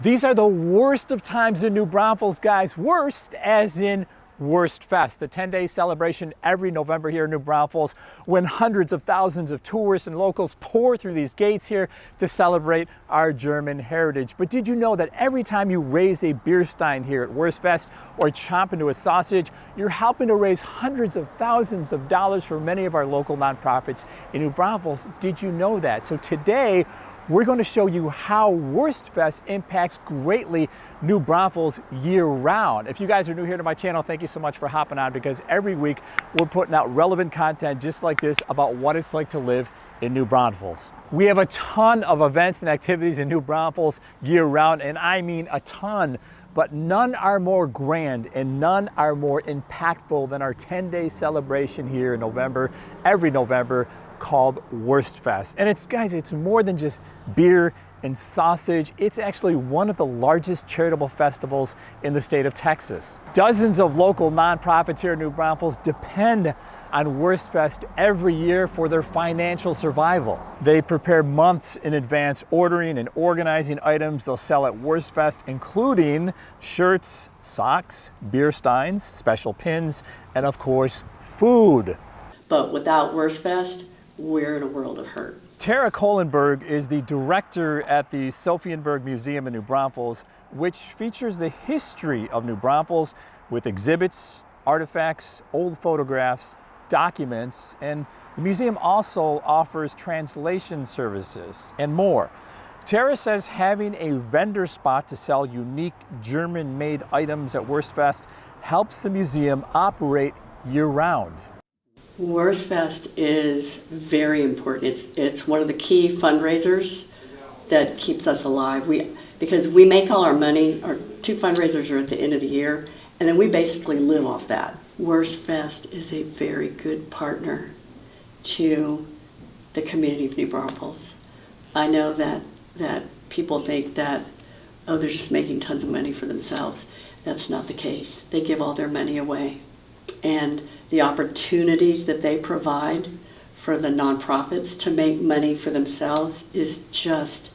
These are the worst of times in New Braunfels, guys. Worst as in Wurstfest, the 10-day celebration every November here in New Braunfels, when hundreds of thousands of tourists and locals pour through these gates here to celebrate our German heritage. But did you know that every time you raise a beer stein here at Wurstfest or chomp into a sausage, you're helping to raise hundreds of thousands of dollars for many of our local nonprofits in New Braunfels? Did you know that? So today, we're going to show you how Wurstfest impacts greatly New Braunfels year-round. If you guys are new here to my channel, thank you so much for hopping on, because every week we're putting out relevant content just like this about what it's like to live in New Braunfels. We have a ton of events and activities in New Braunfels year-round, and I mean a ton, but none are more grand and none are more impactful than our 10-day celebration here in November, every November, called Wurstfest. And it's, guys, it's more than just beer and sausage. It's actually one of the largest charitable festivals in the state of Texas. Dozens of local nonprofits here in New Braunfels depend on Wurstfest every year for their financial survival. They prepare months in advance, ordering and organizing items they'll sell at Wurstfest, including shirts, socks, beer steins, special pins, and of course, food. But without Wurstfest, we're in a world of hurt. Tara Kohlenberg is the director at the Sophienberg Museum in New Braunfels, which features the history of New Braunfels with exhibits, artifacts, old photographs, documents, and the museum also offers translation services and more. Tara says having a vendor spot to sell unique German-made items at Wurstfest helps the museum operate year-round. Wurstfest is very important. It's one of the key fundraisers that keeps us alive. Because we make all our money, our two fundraisers are at the end of the year, and then we basically live off that. Wurstfest is a very good partner to the community of New Braunfels. I know that people think that, oh, they're just making tons of money for themselves. That's not the case. They give all their money away. And the opportunities that they provide for the nonprofits to make money for themselves is just,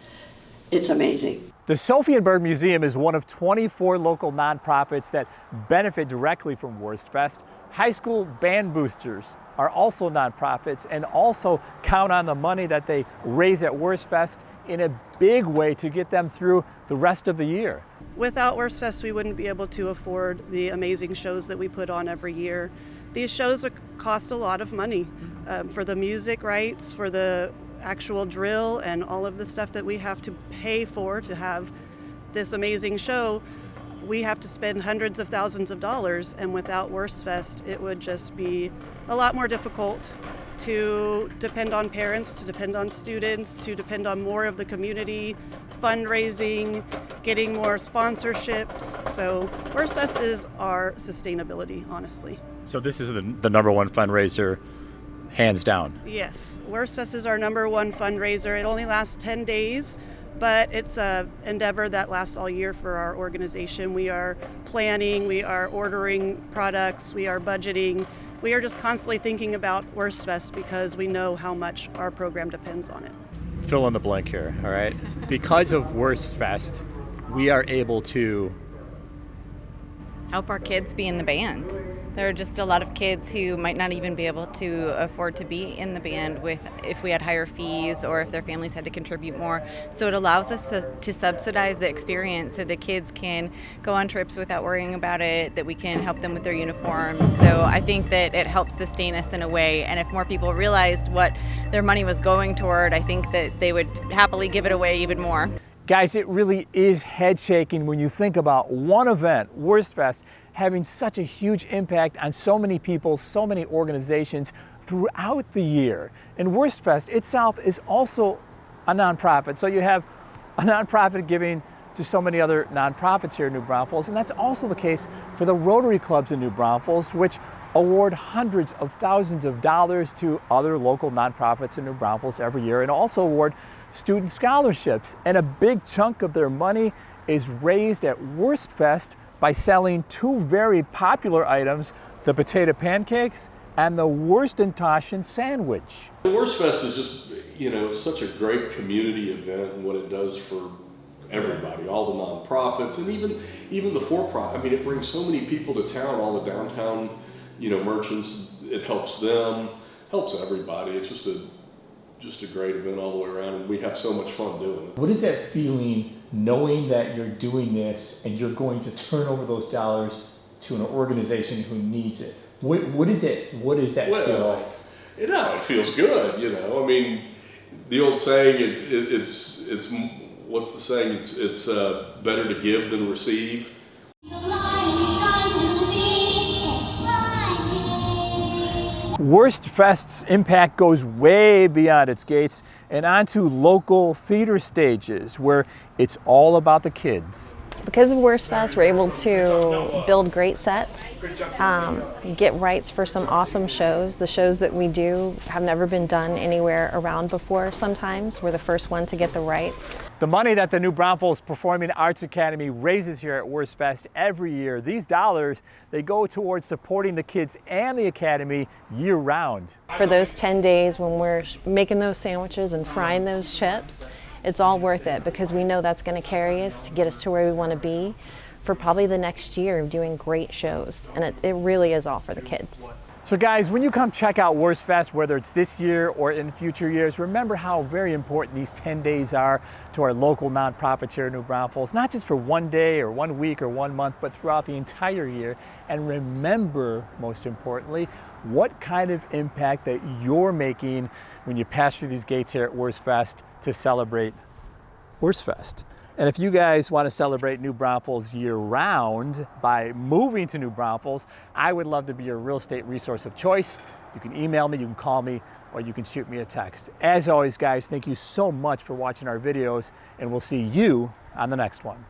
it's amazing. The Sophienberg Museum is one of 24 local nonprofits that benefit directly from Wurstfest. High school band boosters are also nonprofits and also count on the money that they raise at Wurstfest in a big way to get them through the rest of the year. Without Wurstfest, we wouldn't be able to afford the amazing shows that we put on every year. These shows cost a lot of money for the music rights, for the actual drill, and all of the stuff that we have to pay for to have this amazing show. We have to spend hundreds of thousands of dollars, and without Wurstfest, it would just be a lot more difficult to depend on parents, to depend on students, to depend on more of the community, fundraising, getting more sponsorships. So Wurstfest is our sustainability, honestly. So this is the number one fundraiser, hands down. Yes, Wurstfest is our number one fundraiser. It only lasts 10 days, but it's an endeavor that lasts all year for our organization. We are planning, we are ordering products, we are budgeting. We are just constantly thinking about Wurstfest because we know how much our program depends on it. Fill in the blank here, all right? Because of Wurstfest, we are able to help our kids be in the band. There are just a lot of kids who might not even be able to afford to be in the band if we had higher fees or if their families had to contribute more. So it allows us to subsidize the experience so the kids can go on trips without worrying about it, that we can help them with their uniforms. So I think that it helps sustain us in a way. And if more people realized what their money was going toward, I think that they would happily give it away even more. Guys, it really is head-shaking when you think about one event, Wurstfest, having such a huge impact on so many people, so many organizations throughout the year. And Wurstfest itself is also a nonprofit. So you have a nonprofit giving to so many other nonprofits here in New Braunfels, and that's also the case for the Rotary Clubs in New Braunfels, which award hundreds of thousands of dollars to other local nonprofits in New Braunfels every year, and also award student scholarships. And a big chunk of their money is raised at Wurstfest by selling two very popular items, the potato pancakes and the Wurstentaschen sandwich. Wurstfest is just, such a great community event, and what it does for everybody, all the nonprofits, and even the for-profit. I mean, it brings so many people to town, all the downtown, merchants. It helps them, helps everybody. It's just a great event all the way around, and we have so much fun doing it. What is that feeling knowing that you're doing this and you're going to turn over those dollars to an organization who needs it? What is it? What does that feel like? It feels good. I mean, the old saying, it's what's the saying? It's better to give than receive. Wurstfest's impact goes way beyond its gates and onto local theater stages where it's all about the kids. Because of Wurstfest, we're able to build great sets, get rights for some awesome shows. The shows that we do have never been done anywhere around before sometimes. We're the first one to get the rights. The money that the New Braunfels Performing Arts Academy raises here at Wurstfest every year, these dollars, they go towards supporting the kids and the Academy year round. For those 10 days when we're making those sandwiches and frying those chips, it's all worth it because we know that's going to carry us to get us to where we want to be for probably the next year of doing great shows. And it really is all for the kids. So guys, when you come check out Wurstfest, whether it's this year or in future years, remember how very important these 10 days are to our local nonprofits here in New Braunfels, not just for one day or 1 week or 1 month, but throughout the entire year. And remember, most importantly, what kind of impact that you're making when you pass through these gates here at Wurstfest to celebrate Wurstfest. And if you guys want to celebrate New Braunfels year-round by moving to New Braunfels, I would love to be your real estate resource of choice. You can email me, you can call me, or you can shoot me a text. As always, guys, thank you so much for watching our videos, and we'll see you on the next one.